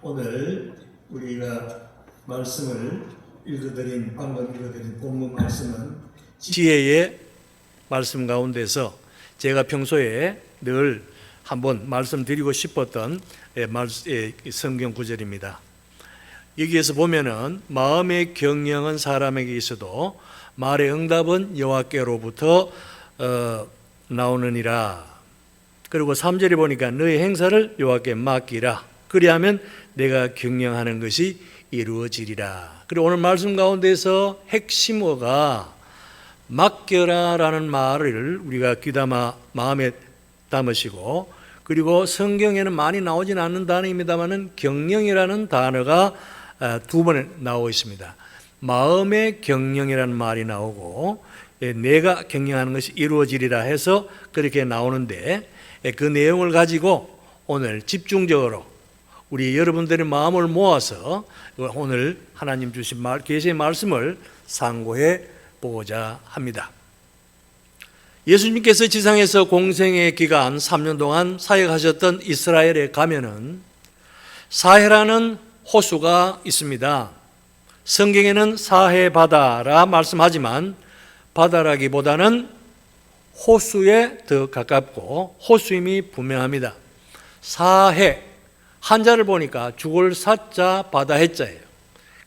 오늘 우리가 말씀을 방금 읽어드린 본문 말씀은 지혜의 말씀 가운데서 제가 평소에 늘 한번 말씀드리고 싶었던 성경 구절입니다. 여기에서 보면은 마음의 경영은 사람에게 있어도 말의 응답은 여호와께로부터 나오느니라. 그리고 3절에 보니까 너의 행사를 여호와께 맡기라. 그리하면 내가 경영하는 것이 이루어지리라. 그리고 오늘 말씀 가운데서 핵심어가 맡겨라라는 말을 우리가 귀담아 마음에 담으시고, 그리고 성경에는 많이 나오진 않는 단어입니다만은 경영이라는 단어가 두 번 나오고 있습니다. 마음의 경영이라는 말이 나오고 내가 경영하는 것이 이루어지리라 해서 그렇게 나오는데, 그 내용을 가지고 오늘 집중적으로 우리 여러분들의 마음을 모아서 오늘 하나님 주신 계시의 말씀을 상고해 보고자 합니다. 예수님께서 지상에서 공생의 기간 3년 동안 사역하셨던 이스라엘에 가면은 사해라는 호수가 있습니다. 성경에는 사해 바다라 말씀하지만 바다라기보다는 호수에 더 가깝고 호수임이 분명합니다. 사해, 한자를 보니까 죽을 사자 바다 해자예요.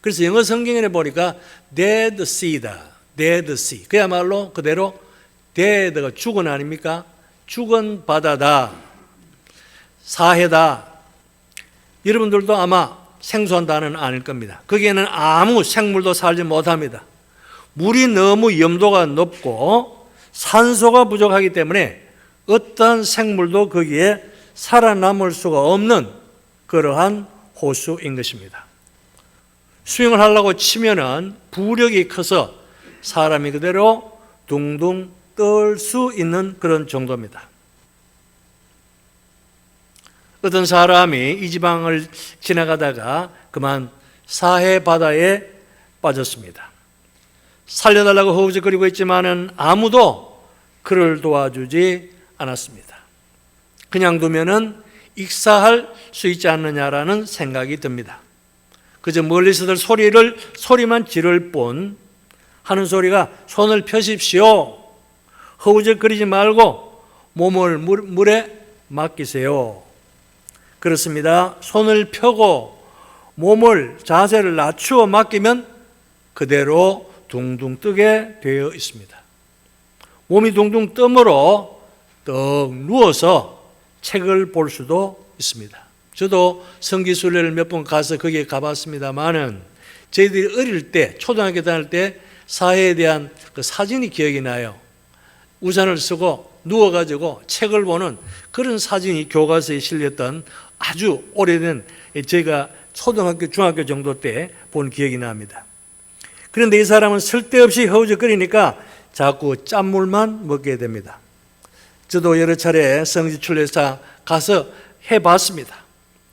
그래서 영어 성경에 보니까 dead sea다. dead sea. 그야말로 그대로 dead가 죽은 아닙니까? 죽은 바다다. 사해다. 여러분들도 아마 생소한 단어는 아닐 겁니다. 거기에는 아무 생물도 살지 못합니다. 물이 너무 염도가 높고 산소가 부족하기 때문에 어떤 생물도 거기에 살아남을 수가 없는 그러한 호수인 것입니다. 수영을 하려고 치면은 부력이 커서 사람이 그대로 둥둥 떨 수 있는 그런 정도입니다. 어떤 사람이 이 지방을 지나가다가 그만 사해 바다에 빠졌습니다. 살려달라고 허우적거리고 있지만은 아무도 그를 도와주지 않았습니다. 그냥 두면은 익사할 수 있지 않느냐라는 생각이 듭니다. 그저 멀리서들 소리만 지를 뿐 하는 소리가 손을 펴십시오. 허우적거리지 말고 몸을 물에 맡기세요. 그렇습니다. 손을 펴고 몸을 자세를 낮추어 맡기면 그대로 둥둥 뜨게 되어 있습니다. 몸이 둥둥 떠므로 떡 누워서 책을 볼 수도 있습니다. 저도 성기순례를 몇 번 가서 거기에 가봤습니다만은 저희들이 어릴 때 초등학교 다닐 때 사회에 대한 그 사진이 기억이 나요. 우산을 쓰고 누워가지고 책을 보는 그런 사진이 교과서에 실렸던 아주 오래된, 저희가 초등학교 중학교 정도 때 본 기억이 납니다. 그런데 이 사람은 쓸데없이 허우적거리니까 자꾸 짠물만 먹게 됩니다. 저도 여러 차례 성지순례사 가서 해봤습니다.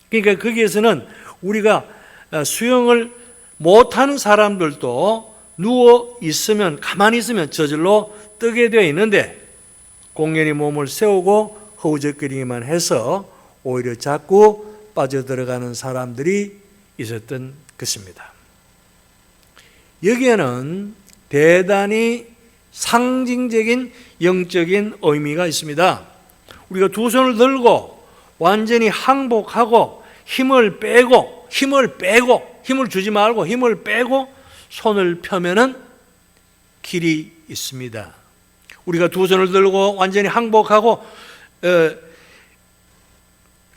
그러니까 거기에서는 우리가 수영을 못하는 사람들도 누워 있으면, 가만히 있으면 저절로 뜨게 되어 있는데 공연히 몸을 세우고 허우적거리기만 해서 오히려 자꾸 빠져들어가는 사람들이 있었던 것입니다. 여기에는 대단히 상징적인 영적인 의미가 있습니다. 우리가 두 손을 들고 완전히 항복하고 힘을 주지 말고 힘을 빼고 손을 펴면은 길이 있습니다. 우리가 두 손을 들고 완전히 항복하고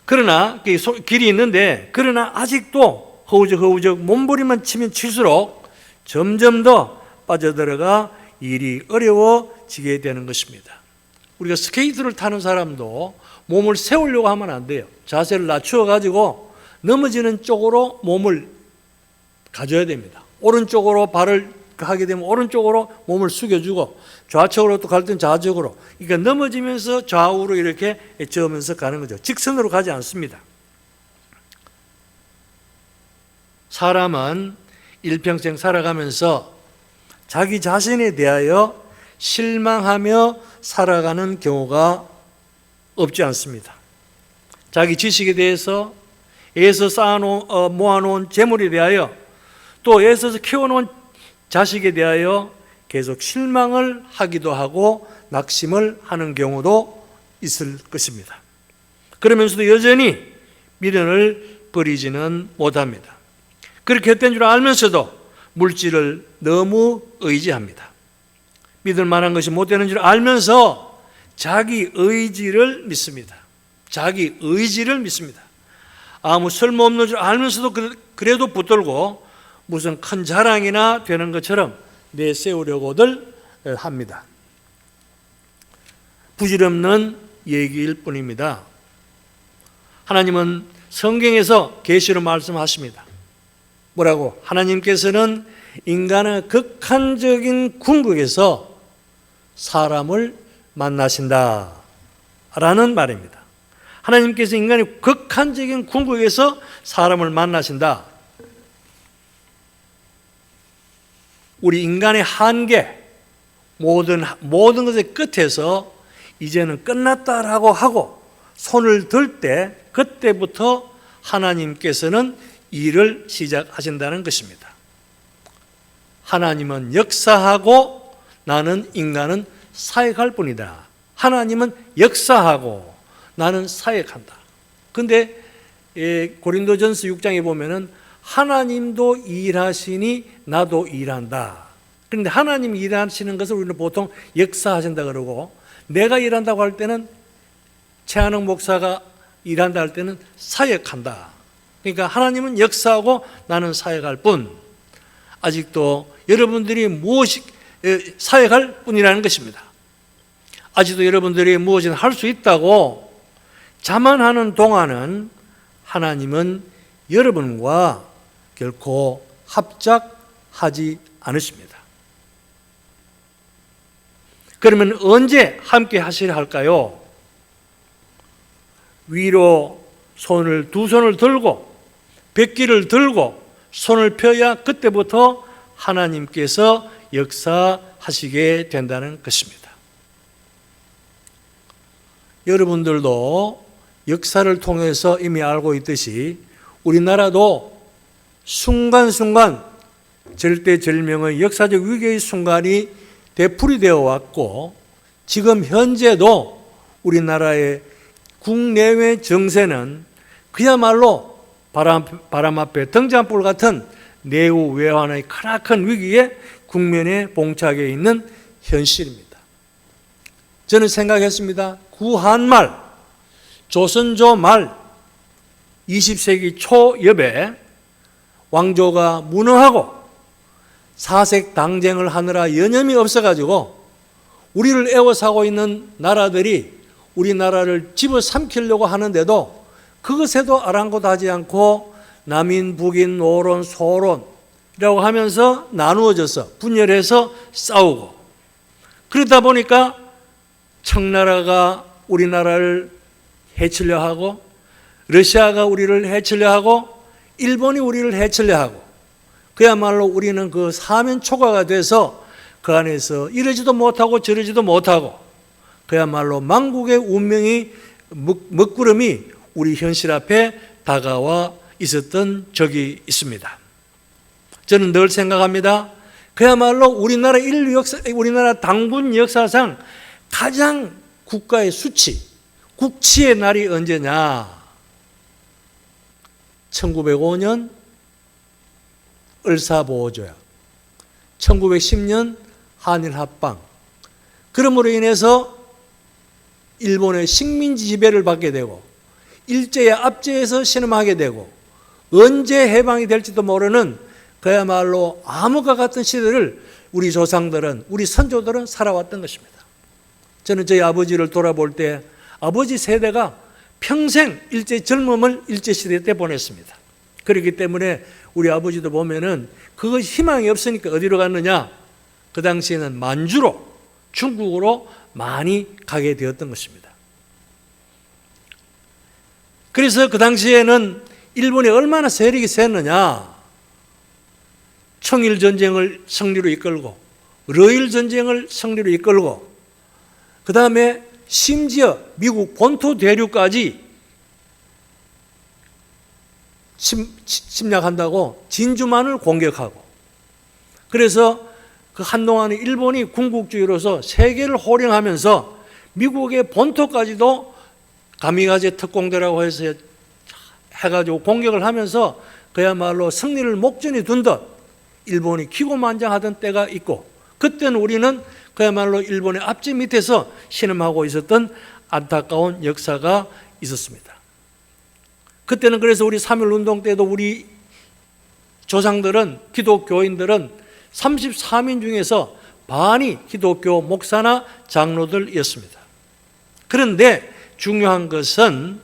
그러나 길이 있는데, 그러나 아직도 허우적 몸부림만 치면 칠수록 점점 더 빠져들어가 일이 어려워지게 되는 것입니다. 우리가 스케이트를 타는 사람도 몸을 세우려고 하면 안 돼요. 자세를 낮추어 가지고 넘어지는 쪽으로 몸을 가져야 됩니다. 오른쪽으로 발을 하게 되면 오른쪽으로 몸을 숙여주고 좌측으로 또 갈 때는 좌측으로, 그러니까 넘어지면서 좌우로 이렇게 저으면서 가는 거죠. 직선으로 가지 않습니다. 사람은 일평생 살아가면서 자기 자신에 대하여 실망하며 살아가는 경우가 없지 않습니다. 자기 지식에 대해서, 애서 모아놓은 재물에 대하여 또 애써서 키워놓은 자식에 대하여 계속 실망을 하기도 하고 낙심을 하는 경우도 있을 것입니다. 그러면서도 여전히 미련을 버리지는 못합니다. 그렇게 했던 줄 알면서도 물질을 너무 의지합니다. 믿을 만한 것이 못 되는 줄 알면서 자기 의지를 믿습니다. 자기 의지를 믿습니다. 아무 쓸모없는 줄 알면서도 그래도 붙들고 무슨 큰 자랑이나 되는 것처럼 내세우려고들 합니다. 부질없는 얘기일 뿐입니다. 하나님은 성경에서 계시로 말씀하십니다. 뭐라고? 하나님께서는 인간의 극한적인 궁극에서 사람을 만나신다 라는 말입니다. 하나님께서 인간의 극한적인 궁극에서 사람을 만나신다. 우리 인간의 한계, 모든 것의 끝에서 이제는 끝났다라고 하고 손을 들 때 그때부터 하나님께서는 일을 시작하신다는 것입니다. 하나님은 역사하고 나는 인간은 사역할 뿐이다. 하나님은 역사하고 나는 사역한다. 그런데 고린도전서 6장에 보면은 하나님도 일하시니 나도 일한다. 그런데 하나님이 일하시는 것을 우리는 보통 역사하신다 그러고, 내가 일한다고 할 때는 최한웅 목사가 일한다 할 때는 사역한다. 그러니까 하나님은 역사하고 나는 사역할 뿐. 아직도 여러분들이 무엇이 사역할 뿐이라는 것입니다. 아직도 여러분들이 무엇이든 할 수 있다고 자만하는 동안은 하나님은 여러분과 결코 합작하지 않으십니다. 그러면 언제 함께 하시려 할까요? 위로 두 손을 들고 백기를 들고 손을 펴야 그때부터 하나님께서 역사하시게 된다는 것입니다. 여러분들도 역사를 통해서 이미 알고 있듯이 우리나라도 순간순간 절대절명의 역사적 위기의 순간이 되풀이되어 왔고, 지금 현재도 우리나라의 국내외 정세는 그야말로 바람 앞에 등잔불 같은 내후 외환의 크나큰 위기에 국면에 봉착해 있는 현실입니다. 저는 생각했습니다. 구한말, 조선조 말 20세기 초엽에 왕조가 무능하고 사색 당쟁을 하느라 여념이 없어가지고 우리를 애워싸고 있는 나라들이 우리나라를 집어삼키려고 하는데도 그것에도 아랑곳하지 않고 남인, 북인, 노론, 소론이라고 하면서 나누어져서 분열해서 싸우고, 그러다 보니까 청나라가 우리나라를 해치려 하고, 러시아가 우리를 해치려 하고, 일본이 우리를 해치려 하고, 그야말로 우리는 그 사면초가가 돼서 그 안에서 이러지도 못하고 저러지도 못하고, 그야말로 망국의 운명이 먹구름이 우리 현실 앞에 다가와 있었던 적이 있습니다. 저는 늘 생각합니다. 그야말로 우리나라 우리나라 당군 역사상 가장 국가의 수치, 국치의 날이 언제냐? 1905년 을사보호조약, 1910년 한일합방. 그러므로 인해서 일본의 식민지 지배를 받게 되고 일제의 압제에서 신음하게 되고 언제 해방이 될지도 모르는 그야말로 암흑과 같은 시대를 우리 조상들은, 우리 선조들은 살아왔던 것입니다. 저는 저희 아버지를 돌아볼 때 아버지 세대가 평생 젊음을 일제시대 때 보냈습니다. 그렇기 때문에 우리 아버지도 보면은 그거 희망이 없으니까 어디로 갔느냐? 그 당시에는 만주로, 중국으로 많이 가게 되었던 것입니다. 그래서 그 당시에는 일본이 얼마나 세력이 셌느냐? 청일전쟁을 승리로 이끌고, 러일전쟁을 승리로 이끌고, 그 다음에 심지어 미국 본토 대륙까지 침략한다고 진주만을 공격하고, 그래서 그 한동안에 일본이 군국주의로서 세계를 호령하면서 미국의 본토까지도 가미가제 특공대라고 해서 해가지고 공격을 하면서 그야말로 승리를 목전에 둔 듯 일본이 기고만장하던 때가 있고, 그때는 우리는 그야말로 일본의 앞지 밑에서 신음하고 있었던 안타까운 역사가 있었습니다. 그때는 그래서 우리 3.1운동 때도 우리 조상들은, 기독교인들은 33인 중에서 반이 기독교 목사나 장로들이었습니다. 그런데 중요한 것은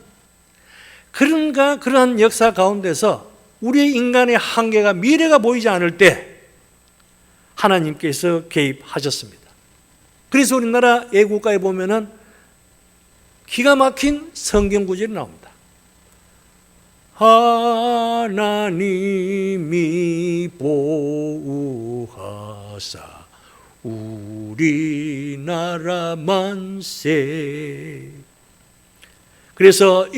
그러한 역사 가운데서 우리 인간의 한계가, 미래가 보이지 않을 때 하나님께서 개입하셨습니다. 그래서 우리나라 애국가에 보면은 기가 막힌 성경 구절이 나옵니다. 하나님이 보호하사 우리나라 만세. 그래서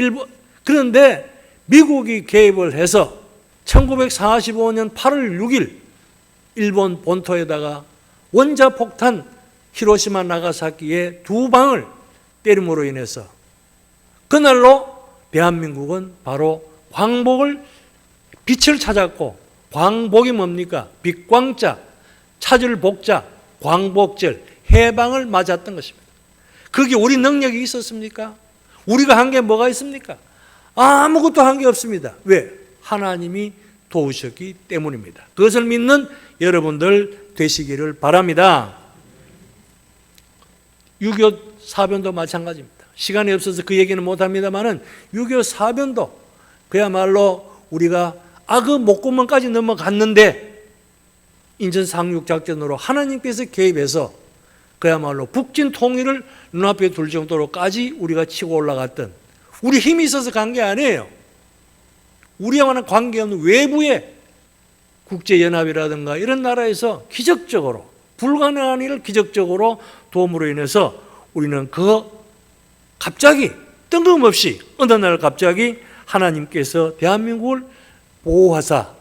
그런데 미국이 개입을 해서 1945년 8월 6일 일본 본토에다가 원자폭탄 히로시마 나가사키에 2방을 때림으로 인해서 그날로 대한민국은 바로 빛을 찾았고, 광복이 뭡니까? 빛광자, 찾을 복자, 광복절, 해방을 맞았던 것입니다. 그게 우리 능력이 있었습니까? 우리가 한 게 뭐가 있습니까? 아무것도 한 게 없습니다. 왜? 하나님이 도우셨기 때문입니다. 그것을 믿는 여러분들 되시기를 바랍니다. 6.25 사변도 마찬가지입니다. 시간이 없어서 그 얘기는 못합니다만은 6.25 사변도 그야말로 우리가 그 목구멍까지 넘어갔는데 인천 상륙작전으로 하나님께서 개입해서 그야말로 북진 통일을 눈앞에 둘 정도로까지 우리가 치고 올라갔던, 우리 힘이 있어서 간 게 아니에요. 우리와는 관계없는 외부의 국제연합이라든가 이런 나라에서 기적적으로, 불가능한 일을 기적적으로 도움으로 인해서 우리는 갑자기 뜬금없이 어느 날 갑자기 하나님께서 대한민국을 보호하사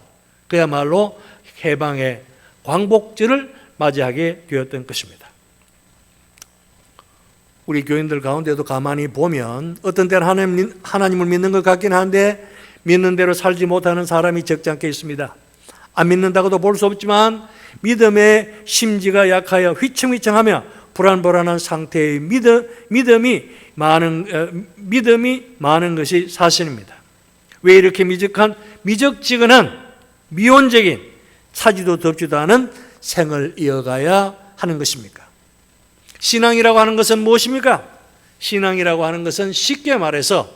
그야말로 해방의 광복절을 맞이하게 되었던 것입니다. 우리 교인들 가운데도 가만히 보면 어떤 때는 하나님을 믿는 것 같긴 한데 믿는 대로 살지 못하는 사람이 적지 않게 있습니다. 안 믿는다고도 볼 수 없지만 믿음의 심지가 약하여 휘청휘청하며 불안불안한 상태의 믿음이 많은 것이 사실입니다. 왜 이렇게 미적지근한 미온적인 차지도 덥지도 않은 생을 이어가야 하는 것입니까? 신앙이라고 하는 것은 무엇입니까? 신앙이라고 하는 것은 쉽게 말해서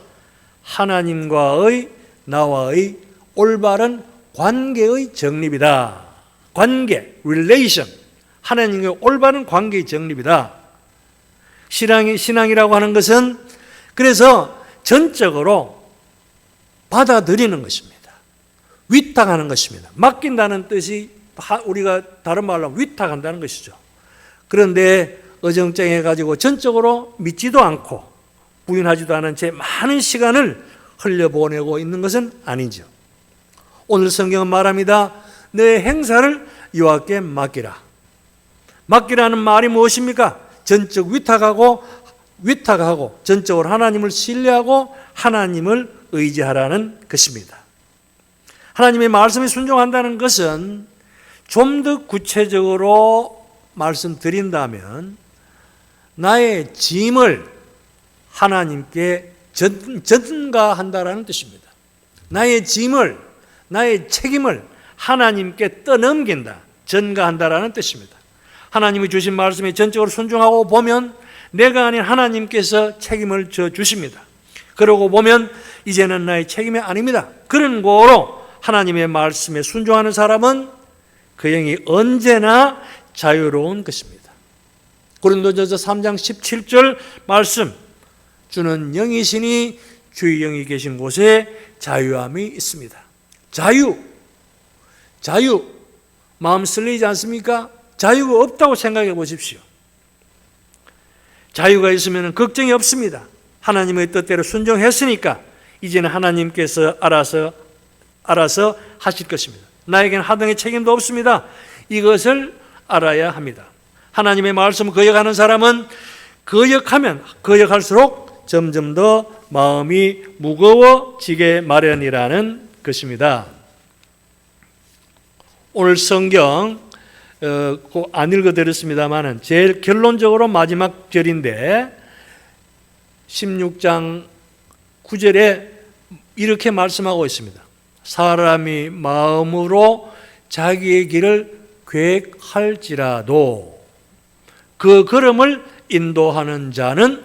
하나님과의 나와의 올바른 관계의 정립이다. 관계, relation. 하나님과의 올바른 관계의 정립이다. 신앙이라고 하는 것은 그래서 전적으로 받아들이는 것입니다. 위탁하는 것입니다. 맡긴다는 뜻이 우리가 다른 말로 하면 위탁한다는 것이죠. 그런데 어정쩡해가지고 전적으로 믿지도 않고 부인하지도 않은 채 많은 시간을 흘려보내고 있는 것은 아니죠. 오늘 성경은 말합니다. 내 행사를 여호와께 맡기라. 맡기라는 말이 무엇입니까? 전적 위탁하고 전적으로 하나님을 신뢰하고 하나님을 의지하라는 것입니다. 하나님의 말씀에 순종한다는 것은 좀 더 구체적으로 말씀드린다면 나의 짐을 하나님께 전가한다라는 뜻입니다. 나의 짐을, 나의 책임을 하나님께 떠넘긴다, 전가한다라는 뜻입니다. 하나님이 주신 말씀에 전적으로 순종하고 보면 내가 아닌 하나님께서 책임을 져 주십니다. 그러고 보면 이제는 나의 책임이 아닙니다. 그런 거로 하나님의 말씀에 순종하는 사람은 그 영이 언제나 자유로운 것입니다. 고린도전서 3장 17절 말씀, 주는 영이시니 주의 영이 계신 곳에 자유함이 있습니다. 자유, 마음 설레지 않습니까? 자유가 없다고 생각해 보십시오. 자유가 있으면 걱정이 없습니다. 하나님의 뜻대로 순종했으니까 이제는 하나님께서 알아서 알아서 하실 것입니다. 나에게는 하등의 책임도 없습니다. 이것을 알아야 합니다. 하나님의 말씀을 거역하는 사람은 거역할수록 점점 더 마음이 무거워지게 마련이라는 것입니다. 오늘 성경 안 읽어드렸습니다만 제일 결론적으로 마지막 절인데 16장 9절에 이렇게 말씀하고 있습니다. 사람이 마음으로 자기의 길을 계획할지라도 그 걸음을 인도하는 자는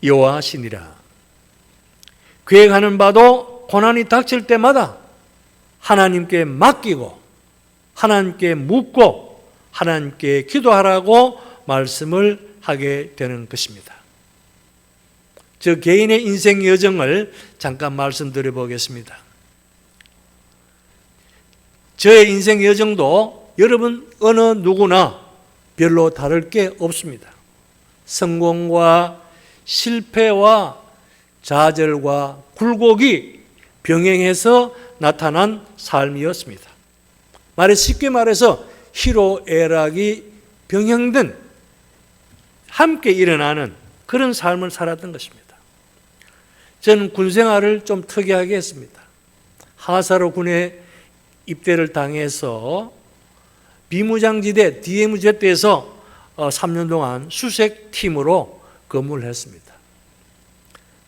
여호와시니라. 계획하는 바도 고난이 닥칠 때마다 하나님께 맡기고 하나님께 묻고 하나님께 기도하라고 말씀을 하게 되는 것입니다. 저 개인의 인생 여정을 잠깐 말씀드려 보겠습니다. 저의 인생 여정도 여러분 어느 누구나 별로 다를 게 없습니다. 성공과 실패와 좌절과 굴곡이 병행해서 나타난 삶이었습니다. 쉽게 말해서 희로애락이 병행된 함께 일어나는 그런 삶을 살았던 것입니다. 저는 군 생활을 좀 특이하게 했습니다. 하사로 군에 입대를 당해서 비무장지대 DMZ에서 3년 동안 수색팀으로 근무를 했습니다.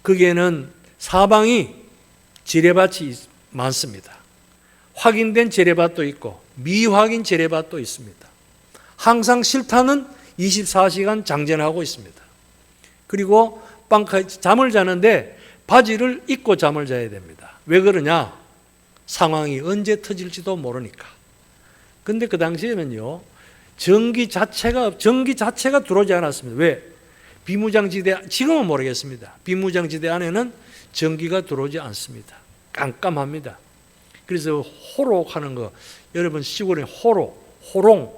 거기에는 사방이 지뢰밭이 많습니다. 확인된 지뢰밭도 있고 미확인 지뢰밭도 있습니다. 항상 실탄은 24시간 장전하고 있습니다. 그리고 잠을 자는데 바지를 입고 잠을 자야 됩니다. 왜 그러냐? 상황이 언제 터질지도 모르니까. 근데 그 당시에는요, 전기 자체가 들어오지 않았습니다. 왜? 비무장지대, 지금은 모르겠습니다. 비무장지대 안에는 전기가 들어오지 않습니다. 깜깜합니다. 그래서 호록하는 거, 여러분 시골에 호롱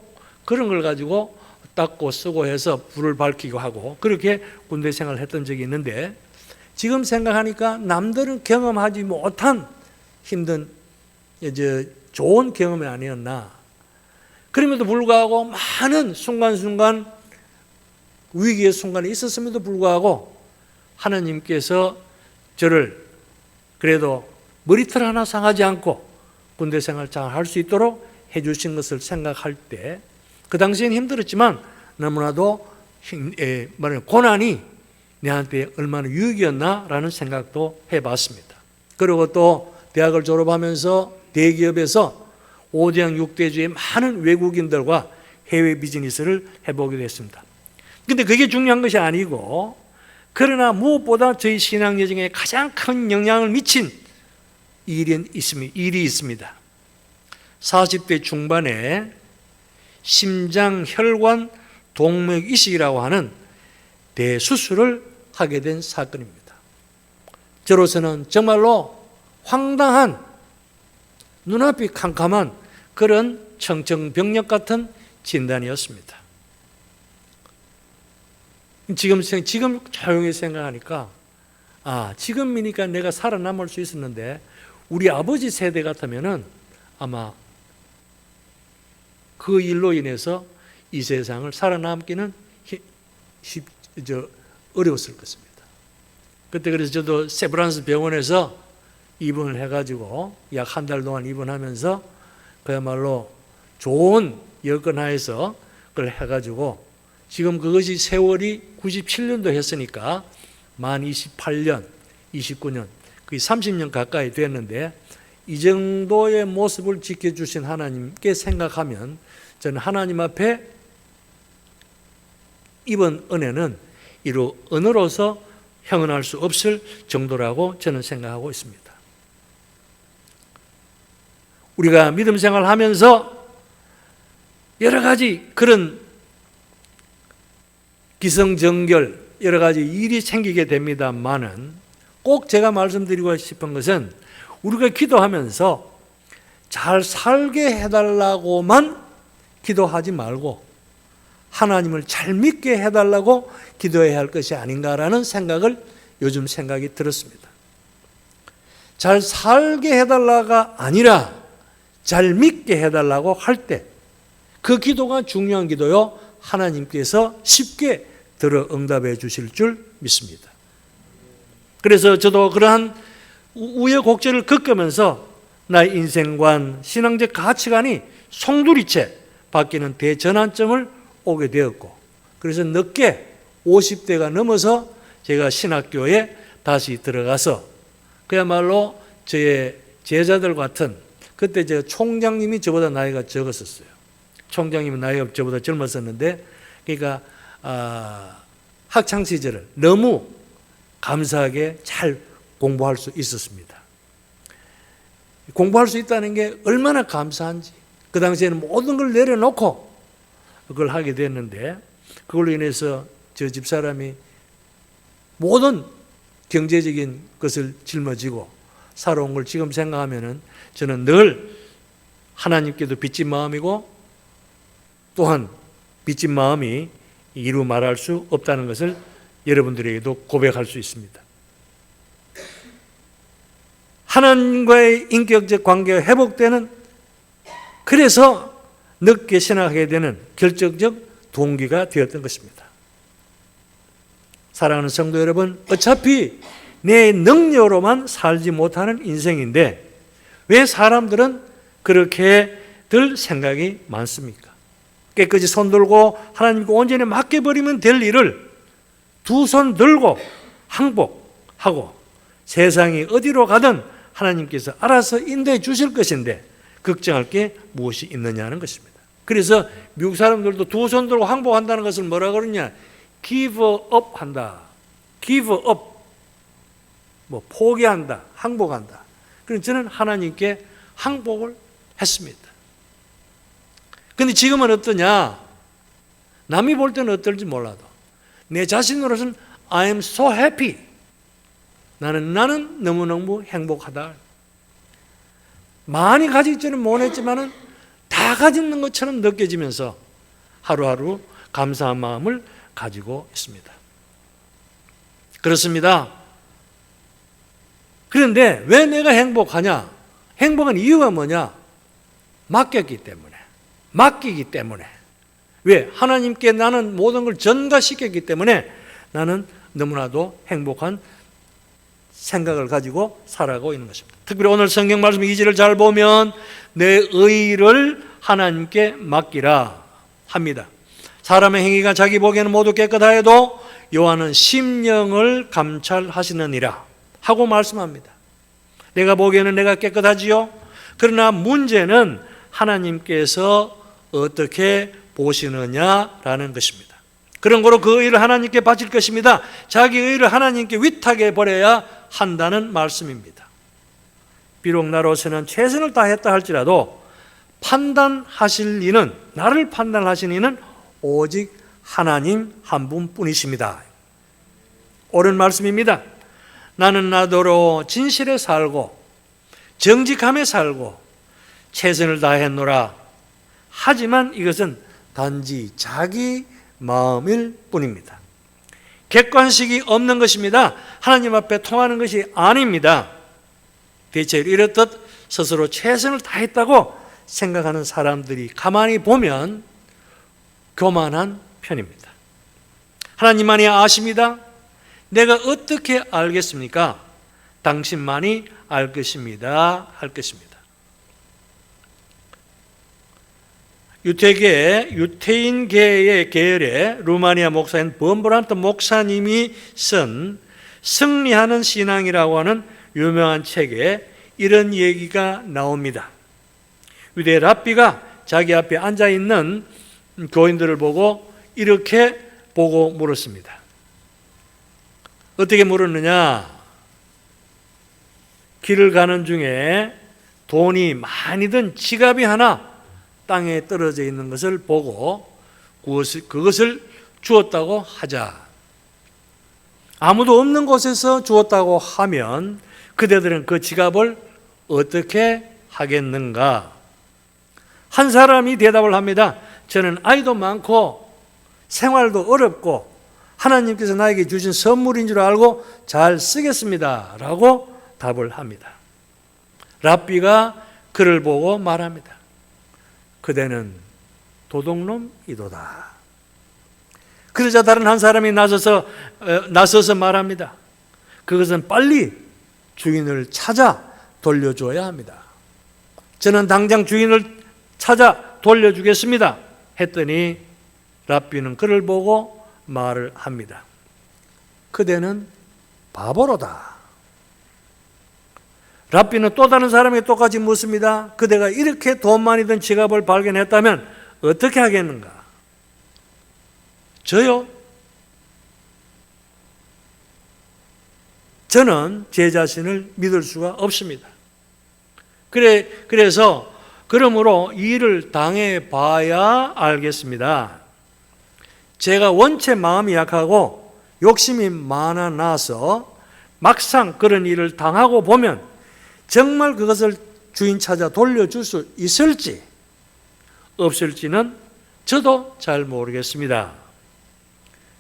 그런 걸 가지고 닦고 쓰고 해서 불을 밝히고 하고 그렇게 군대 생활을 했던 적이 있는데, 지금 생각하니까 남들은 경험하지 못한 힘든 좋은 경험이 아니었나. 그럼에도 불구하고 많은 순간순간 위기의 순간이 있었음에도 불구하고 하나님께서 저를 그래도 머리털 하나 상하지 않고 군대 생활 잘 할 수 있도록 해주신 것을 생각할 때, 그 당시엔 힘들었지만 너무나도 고난이 내한테 얼마나 유익이었나라는 생각도 해봤습니다. 그리고 또 대학을 졸업하면서 대기업에서 5대양 6대주의 많은 외국인들과 해외 비즈니스를 해보기도 했습니다. 근데 그게 중요한 것이 아니고, 그러나 무엇보다 저희 신앙 여정에 가장 큰 영향을 미친 일이 있습니다. 40대 중반에 심장혈관 동맥 이식이라고 하는 대수술을 하게 된 사건입니다. 저로서는 정말로 황당한, 눈앞이 캄캄한 그런 청천벽력 같은 진단이었습니다. 지금 조용히 생각하니까, 지금이니까 내가 살아남을 수 있었는데, 우리 아버지 세대 같으면은 아마 그 일로 인해서 이 세상을 살아남기는 어려웠을 것입니다. 그때 그래서 저도 세브란스 병원에서 입원을 해가지고 약 한 달 동안 입원하면서 그야말로 좋은 여건 하에서 그걸 해가지고, 지금 그것이 세월이 97년도 했으니까 만 28년, 29년, 거의 30년 가까이 됐는데, 이 정도의 모습을 지켜주신 하나님께 생각하면 저는 하나님 앞에 이번 은혜는 이루 언어로서 형언할 수 없을 정도라고 저는 생각하고 있습니다. 우리가 믿음 생활을 하면서 여러 가지 그런 기성정결 여러 가지 일이 생기게 됩니다만은, 꼭 제가 말씀드리고 싶은 것은 우리가 기도하면서 잘 살게 해달라고만 기도하지 말고 하나님을 잘 믿게 해달라고 기도해야 할 것이 아닌가라는 생각을 요즘 생각이 들었습니다. 잘 살게 해달라가 아니라 잘 믿게 해달라고 할 때 그 기도가 중요한 기도요. 하나님께서 쉽게 들어 응답해 주실 줄 믿습니다. 그래서 저도 그러한 우여곡절을 겪으면서 나의 인생관, 신앙적 가치관이 송두리째 바뀌는 대전환점을 오게 되었고, 그래서 늦게 50대가 넘어서 제가 신학교에 다시 들어가서 그야말로 저의 제자들 같은, 그때 저 총장님이 저보다 나이가 적었었어요. 총장님은 나이가 저보다 젊었었는데, 그러니까 학창 시절을 너무 감사하게 잘 공부할 수 있었습니다. 공부할 수 있다는 게 얼마나 감사한지, 그 당시에는 모든 걸 내려놓고 그걸 하게 됐는데, 그걸로 인해서 저 집사람이 모든 경제적인 것을 짊어지고 살아온 걸 지금 생각하면은 저는 늘 하나님께도 빚진 마음이고 또한 빚진 마음이 이루 말할 수 없다는 것을 여러분들에게도 고백할 수 있습니다. 하나님과의 인격적 관계가 회복되는, 그래서 늦게 신앙하게 되는 결정적 동기가 되었던 것입니다. 사랑하는 성도 여러분, 어차피 내 능력으로만 살지 못하는 인생인데 왜 사람들은 그렇게들 생각이 많습니까? 깨끗이 손 들고 하나님께 온전히 맡겨버리면 될 일을 두 손 들고 항복하고 세상이 어디로 가든 하나님께서 알아서 인도해 주실 것인데 걱정할 게 무엇이 있느냐는 것입니다. 그래서 미국 사람들도 두 손 들고 항복한다는 것을 뭐라 그러냐? give up 한다. give up. 뭐 포기한다. 항복한다. 그럼 저는 하나님께 항복을 했습니다. 근데 지금은 어떠냐? 남이 볼 때는 어떨지 몰라도 내 자신으로서는 I am so happy. 나는 너무너무 행복하다. 많이 가지지는 못했지만은 다 가지는 것처럼 느껴지면서 하루하루 감사한 마음을 가지고 있습니다. 그렇습니다. 그런데 왜 내가 행복하냐? 행복한 이유가 뭐냐? 맡겼기 때문에. 맡기기 때문에. 왜? 하나님께 나는 모든 걸 전가시켰기 때문에 나는 너무나도 행복한 생각을 가지고 살아가고 있는 것입니다. 특별히 오늘 성경 말씀 2절을 잘 보면 내 의를 하나님께 맡기라 합니다. 사람의 행위가 자기 보기에는 모두 깨끗하여도 여호와는 심령을 감찰하시느니라 하고 말씀합니다. 내가 보기에는 내가 깨끗하지요. 그러나 문제는 하나님께서 어떻게 보시느냐라는 것입니다. 그런 거로 그 의를 하나님께 바칠 것입니다. 자기 의를 하나님께 위탁해 버려야 한다는 말씀입니다. 비록 나로서는 최선을 다했다 할지라도 판단하실 이는, 나를 판단하시는 이는 오직 하나님 한 분뿐이십니다. 옳은 말씀입니다. 나는 나더러 진실에 살고 정직함에 살고 최선을 다했노라. 하지만 이것은 단지 자기 마음일 뿐입니다. 객관식이 없는 것입니다. 하나님 앞에 통하는 것이 아닙니다. 대체 이렇듯 스스로 최선을 다했다고 생각하는 사람들이 가만히 보면 교만한 편입니다. 하나님만이 아십니다. 내가 어떻게 알겠습니까? 당신만이 알 것입니다. 할 것입니다. 유태인계의 계열의 루마니아 목사인 범브란트 목사님이 쓴 승리하는 신앙이라고 하는 유명한 책에 이런 얘기가 나옵니다. 유대 랍비가 자기 앞에 앉아있는 교인들을 보고 이렇게 보고 물었습니다. 어떻게 물었느냐? 길을 가는 중에 돈이 많이 든 지갑이 하나 땅에 떨어져 있는 것을 보고 그것을 주었다고 하자. 아무도 없는 곳에서 주었다고 하면 그대들은 그 지갑을 어떻게 하겠는가? 한 사람이 대답을 합니다. 저는 아이도 많고 생활도 어렵고 하나님께서 나에게 주신 선물인 줄 알고 잘 쓰겠습니다 라고 답을 합니다. 랍비가 그를 보고 말합니다. 그대는 도둑놈이도다. 그러자 다른 한 사람이 나서서 말합니다. 그것은 빨리 주인을 찾아 돌려줘야 합니다. 저는 당장 주인을 찾아 돌려주겠습니다. 했더니 랍비는 그를 보고 말을 합니다. 그대는 바보로다. 랍비는 또 다른 사람에게 똑같이 묻습니다. 그대가 이렇게 돈 많이 든 지갑을 발견했다면 어떻게 하겠는가? 저요? 저는 제 자신을 믿을 수가 없습니다. 그러므로 이 일을 당해 봐야 알겠습니다. 제가 원체 마음이 약하고 욕심이 많아나서 막상 그런 일을 당하고 보면 정말 그것을 주인 찾아 돌려줄 수 있을지 없을지는 저도 잘 모르겠습니다.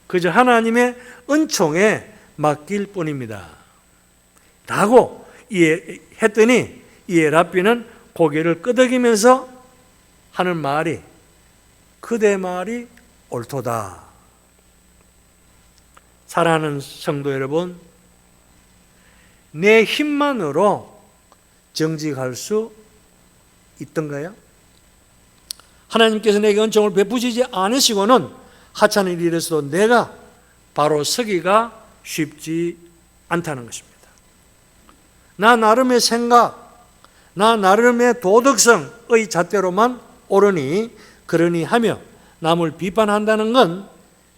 그저 하나님의 은총에 맡길 뿐입니다. 라고 했더니 이에 랍비는 고개를 끄덕이면서 하는 말이 그대 말이 옳도다. 사랑하는 성도 여러분, 내 힘만으로 정직할 수 있던가요? 하나님께서 내게 은총을 베푸시지 않으시고는 하찮은 일에서도 내가 바로 서기가 쉽지 않다는 것입니다. 나 나름의 생각, 나 나름의 도덕성의 잣대로만 옳으니 그러니 하며 남을 비판한다는 건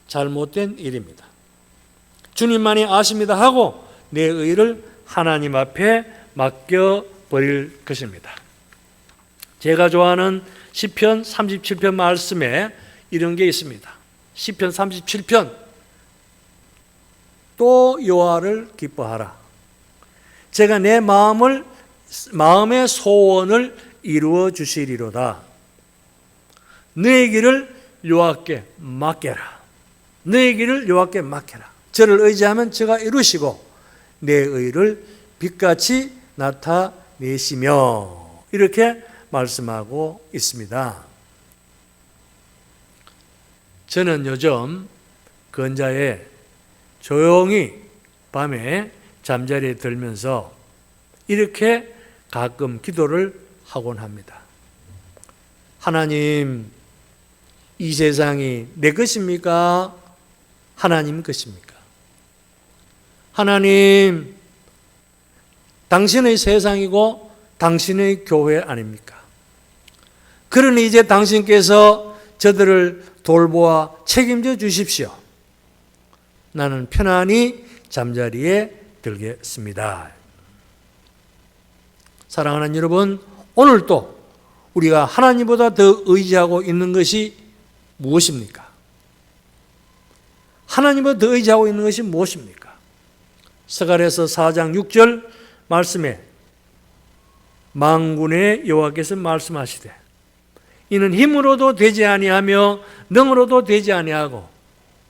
잘못된 일입니다. 주님만이 아십니다 하고 내 의를 하나님 앞에 맡겨버릴 것입니다. 제가 좋아하는 시편 37편 말씀에 이런 게 있습니다. 시편 37편 또 여호와를 기뻐하라. 제가 내 마음의 소원을 이루어 주시리로다. 너의 길을 여호와께 맡겨라. 너의 길을 여호와께 맡겨라. 저를 의지하면 저가 이루시고 내 의를 빛같이 나타내시며 이렇게 말씀하고 있습니다. 저는 요즘 건자에 조용히 밤에 잠자리에 들면서 이렇게 가끔 기도를 하곤 합니다. 하나님, 이 세상이 내 것입니까? 하나님 것입니까? 하나님, 당신의 세상이고 당신의 교회 아닙니까? 그러니 이제 당신께서 저들을 돌보아 책임져 주십시오. 나는 편안히 잠자리에 들겠습니다. 사랑하는 여러분, 오늘도 우리가 하나님보다 더 의지하고 있는 것이 무엇입니까? 하나님보다 더 의지하고 있는 것이 무엇입니까? 스가랴서 4장 6절 말씀에 만군의 여호와께서 말씀하시되 이는 힘으로도 되지 아니하며 능으로도 되지 아니하고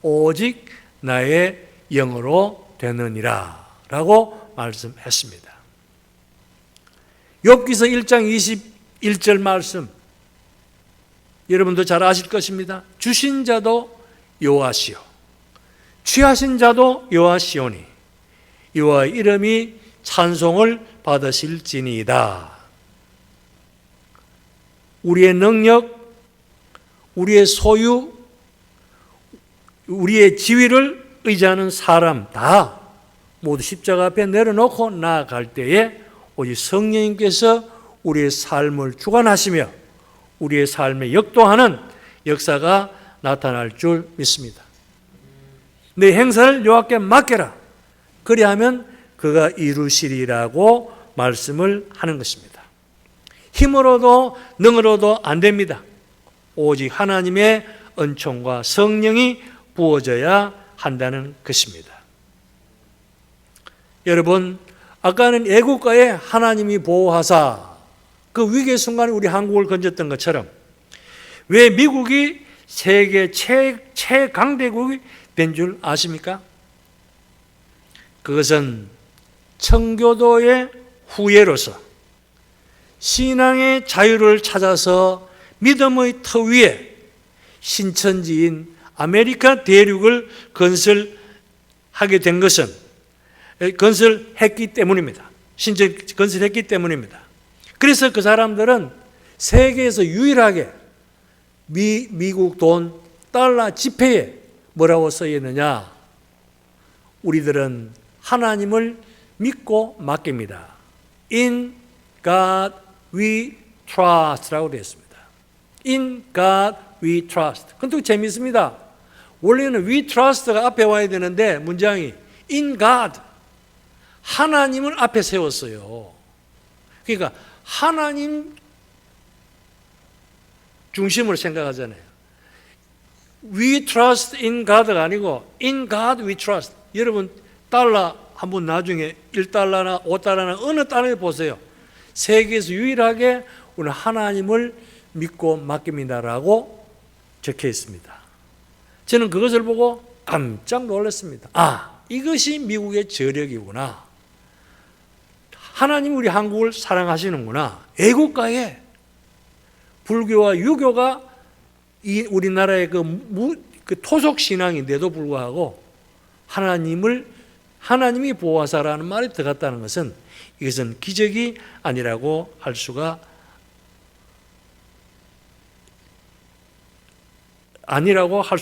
오직 나의 영으로 되느니라 라고 말씀했습니다. 욥기서 1장 21절 말씀 여러분도 잘 아실 것입니다. 주신 자도 여호와시요 취하신 자도 여호와시오니 여호와의 이름이 찬송을 받으실지니이다. 우리의 능력, 우리의 소유, 우리의 지위를 의지하는 사람 다 모두 십자가 앞에 내려놓고 나아갈 때에 오직 성령님께서 우리의 삶을 주관하시며 우리의 삶에 역도하는 역사가 나타날 줄 믿습니다. 내 행사를 여호와께 맡겨라. 그리하면 그가 이루시리라고 말씀을 하는 것입니다. 힘으로도 능으로도 안 됩니다. 오직 하나님의 은총과 성령이 부어져야 한다는 것입니다. 여러분, 아까는 애국가에 하나님이 보호하사 그 위기의 순간에 우리 한국을 건졌던 것처럼 왜 미국이 세계 최강대국이 된 줄 아십니까? 그것은 청교도의 후예로서 신앙의 자유를 찾아서 믿음의 터 위에 신천지인 아메리카 대륙을 건설하게 된 것은 건설했기 때문입니다. 건설했기 때문입니다. 그래서 그 사람들은 세계에서 유일하게 미국 돈, 달러 지폐에 뭐라고 써 있느냐? 우리들은 하나님을 믿고 맡깁니다. In God we trust라고 되어 있습니다. In God we trust. 그것도 재미있습니다. 원래는 we trust가 앞에 와야 되는데 문장이 in God, 하나님을 앞에 세웠어요. 그러니까 하나님 중심으로 생각하잖아요. We trust in God가 아니고 in God we trust. 여러분 달러 한번 나중에 1달러나 5달러나 어느 달러에 보세요. 세계에서 유일하게 우리는 하나님을 믿고 맡깁니다라고 적혀 있습니다. 저는 그것을 보고 깜짝 놀랐습니다. 아, 이것이 미국의 저력이구나. 하나님 우리 한국을 사랑하시는구나. 애국가에 불교와 유교가 이 우리나라의 그 토속 신앙인데도 불구하고 하나님이 보호하사라는 말이 들어갔다는 것은 이것은 기적이 아니라고 할 수가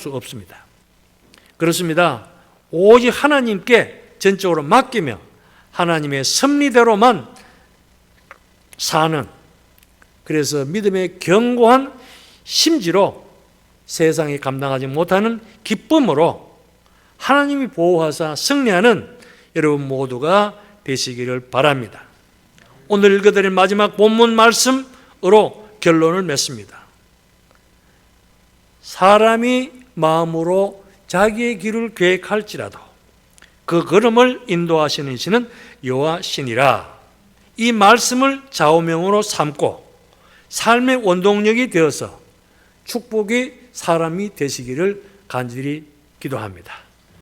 없습니다. 그렇습니다. 오직 하나님께 전적으로 맡기며 하나님의 섭리대로만 사는, 그래서 믿음의 견고한 심지로 세상이 감당하지 못하는 기쁨으로 하나님이 보호하사 승리하는 여러분 모두가 되시기를 바랍니다. 오늘 읽어드릴 마지막 본문 말씀으로 결론을 맺습니다. 사람이 마음으로 자기의 길을 계획할지라도 그 걸음을 인도하시는 신은 여호와 신이라. 이 말씀을 좌우명으로 삼고 삶의 원동력이 되어서 축복의 사람이 되시기를 간절히 기도합니다.